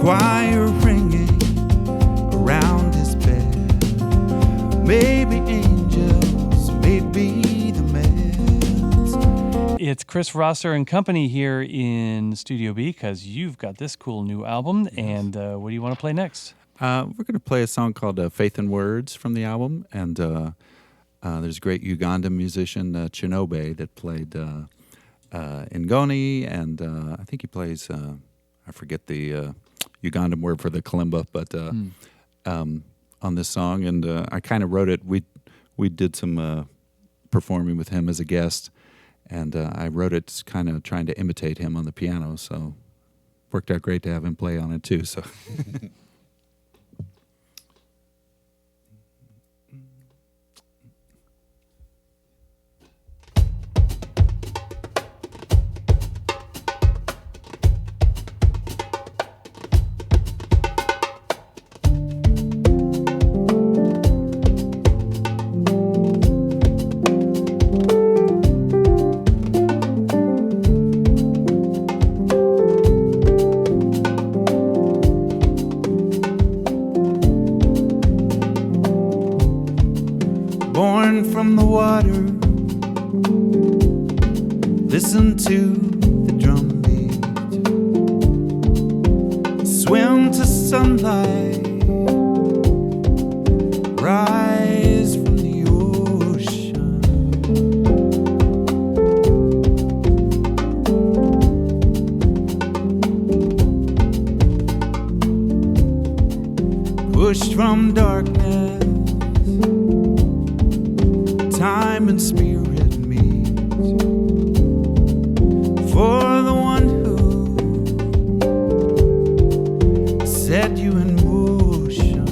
choir ringing around his bed. Maybe angels, maybe the meds. It's Chris Rosser and company here in Studio B because you've got this cool new album. And what do you want to play next? We're going to play a song called Faith in Words from the album. And there's a great Ugandan musician, Chinobe, that played Ngoni. And I think he plays, I forget the Ugandan word for the kalimba, but on this song. And I kind of wrote it. We did some performing with him as a guest. And I wrote it kind of trying to imitate him on the piano, so worked out great to have him play on it too. So. Born from the water, listen to the drum beat, swim to sunlight, rise from the ocean, pushed from darkness, time and spirit meet for the one who set you in motion.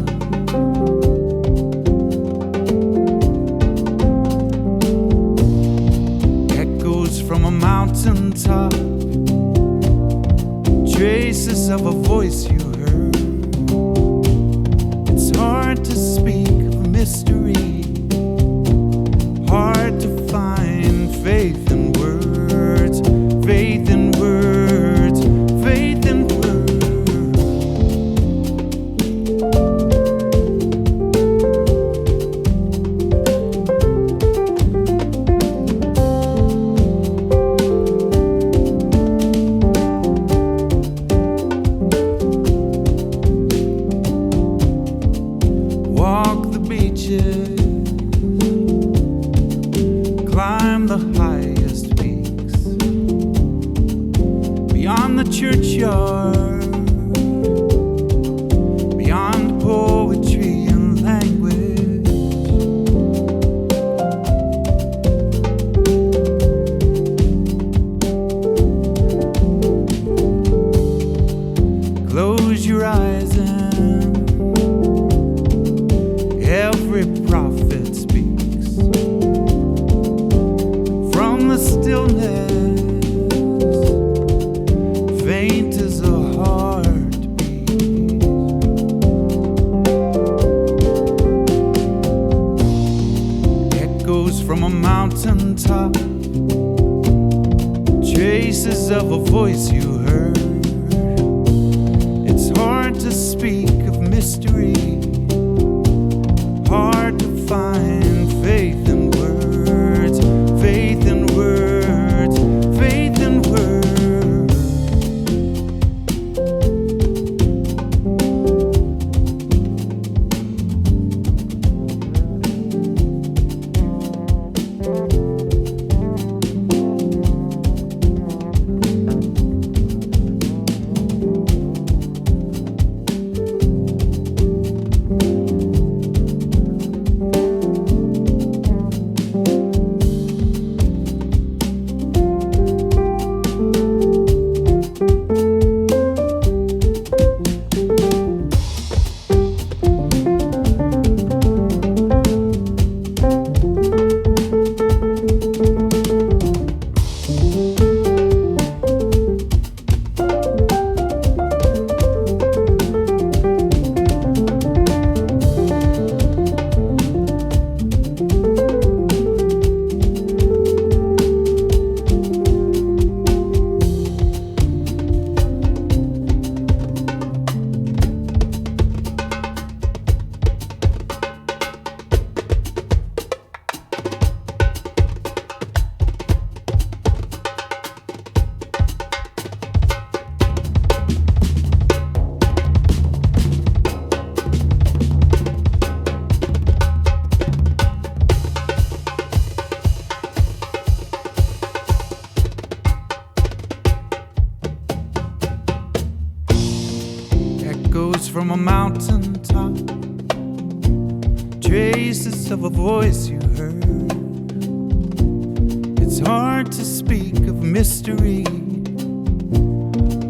Echoes from a mountaintop, traces of a voice you heard. It's hard to speak of mystery, hard to find faith in words, faith in words, faith in words. Walk the beaches, climb the highest peaks, beyond the churchyard, beyond poetry and language. Close your eyes and every prophet speaks from the stillness, faint as a heartbeat. Echoes from a mountaintop, traces of a voice you heard. It's hard to speak of mystery, hard to find faith in words, faith in words, faith in words. Words from a mountaintop, traces of a voice you heard. It's hard to speak of mystery,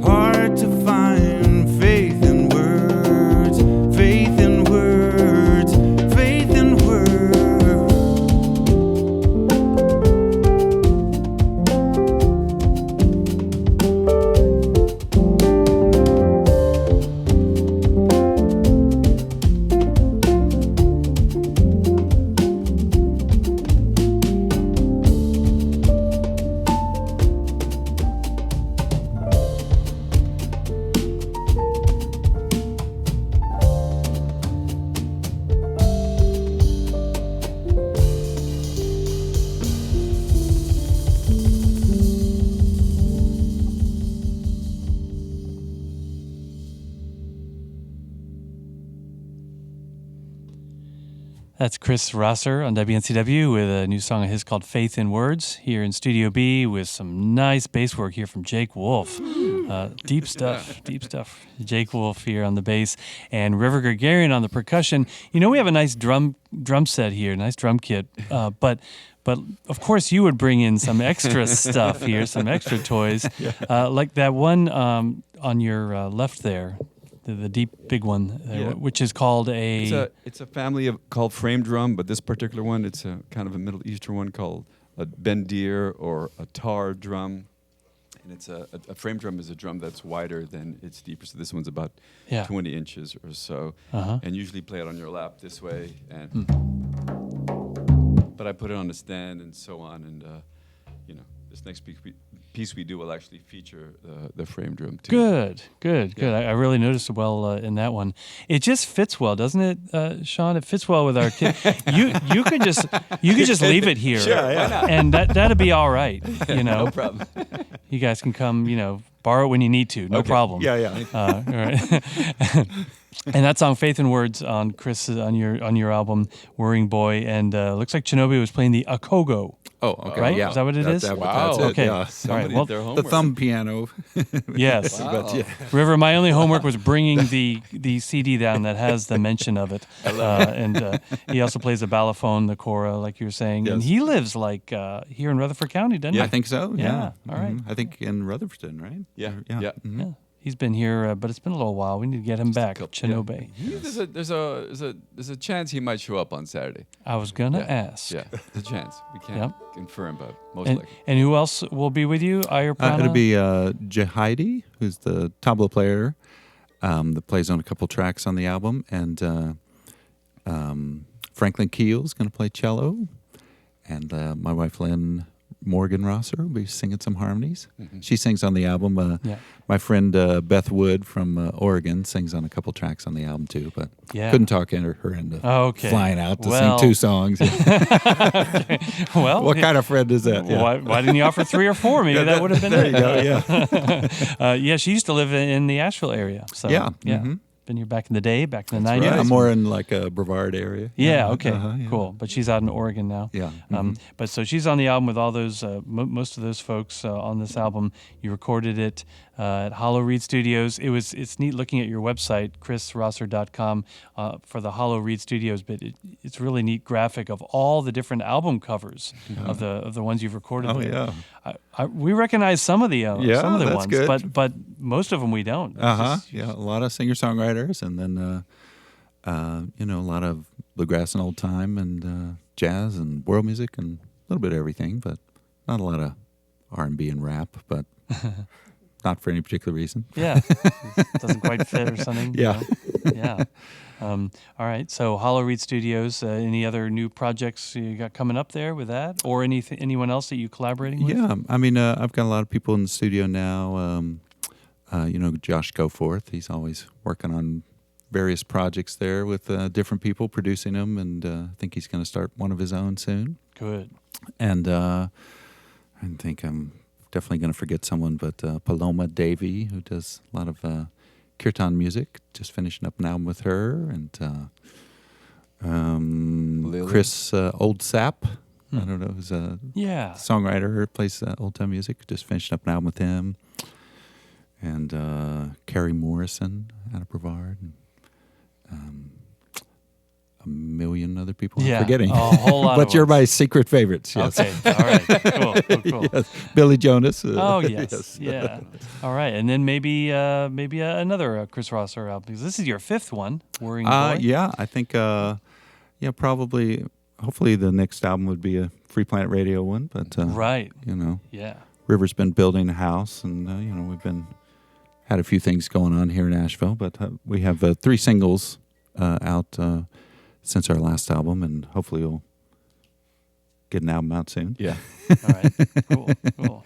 hard to find faith in words, faith in words, faith in words. That's Chris Rosser on WNCW with a new song of his called Faith in Words here in Studio B with some nice bass work here from Jake Wolf. Deep stuff. Jake Wolf here on the bass and River Gregarian on the percussion. You know, we have a nice drum set here, nice drum kit, but of course you would bring in some extra stuff here, some extra toys, like that one on your left there. The deep big one, which is called It's a family called frame drum, but this particular one, it's a kind of a Middle Eastern one called a bendir or a tar drum, and it's a frame drum is a drum that's wider than it's deeper. So this one's about 20 inches or so, and usually play it on your lap this way. And but I put it on a stand and so on, and this next piece we do will actually feature the frame drum too. Good. I really noticed it well in that one. It just fits well, doesn't it, Sean? It fits well with our kid. You could just leave it here, sure, why not? And that'd be all right. No problem. You guys can come, borrow it when you need to, no problem. Yeah. All right. And that song, Faith in Words, on Chris on your album, Whirring Boy, and looks like Shinobi was playing the akogo. Oh, okay. Right? Yeah. Is that what it is? Wow. That's it, Okay. yeah. All right. Somebody Well, did their The homework. thumb piano. yes. Wow. But, yeah. River, my only homework was bringing the CD down that has the mention of it. And he also plays the balafone, the kora, like you were saying. And Yes. he lives here in Rutherford County, doesn't he? I think so. Yeah. All right. I think in Rutherford, right? Yeah. Yeah. Yeah. Mhm. Yeah. He's been here, but it's been a little while. We need to get him back. Chinobe. There's a chance he might show up on Saturday. I was gonna ask. Yeah, there's a chance. We can't confirm, but most likely. And who else will be with you? Ayer Prana? It'll be Jahidi, who's the tabla player that plays on a couple tracks on the album, and Franklin Keel's going to play cello, and my wife Lynn Morgan Rosser will be singing some harmonies. Mm-hmm. She sings on the album. My friend Beth Wood from Oregon sings on a couple tracks on the album too, but couldn't talk her into flying out to sing 2 songs. Well, what kind of friend is that? Why didn't you offer 3 or 4? Maybe that would have been there. You go. Yeah. She used to live in the Asheville area. So, yeah. Been here back in the day, back in the 90s. Right. I'm more in like a Brevard area. Yeah, okay, cool. But she's out in Oregon now. Yeah. But so she's on the album with all those, most of those folks on this album. You recorded it at Hollow Reed Studios. It's neat looking at your website, chrisrosser.com, for the Hollow Reed Studios. But it's really neat graphic of all the different album covers of the ones you've recorded. Oh there. yeah. We recognize some of the that's ones, good. but most of them we don't. Yeah, a lot of singer-songwriters, and then a lot of bluegrass and old time, and jazz and world music, and a little bit of everything, but not a lot of R&B and rap, but not for any particular reason. Yeah, doesn't quite fit or something. Yeah. Yeah. All right. So Hollow Reed Studios. Any other new projects you got coming up there with that, or anyone else that you collaborating with? Yeah, I mean, I've got a lot of people in the studio now. Josh Goforth. He's always working on various projects there with different people producing them, and I think he's going to start one of his own soon. Good. And I think I'm definitely going to forget someone, but Paloma Davey, who does a lot of kirtan music, just finishing up an album with her, and Chris Oldsap. I don't know, who's a songwriter, plays old time music, just finishing up an album with him. And Carrie Morrison out of Brevard. And a million other people Yeah, I'm forgetting. a whole lot But of you're ones. my secret favorites. Yes. Okay, all right, cool. Yes. Billy Jonas. Oh yes, yeah. All right, and then maybe another Chris Rosser album, because this is your fifth one, Worrying Boy. Yeah, I think probably. Hopefully, the next album would be a Free Planet Radio one. But Right. you know, Yeah. River's been building a house, and you know, we've had a few things going on here in Asheville. But we have 3 singles out since our last album, and hopefully we'll get an album out soon. Yeah. All right. Cool.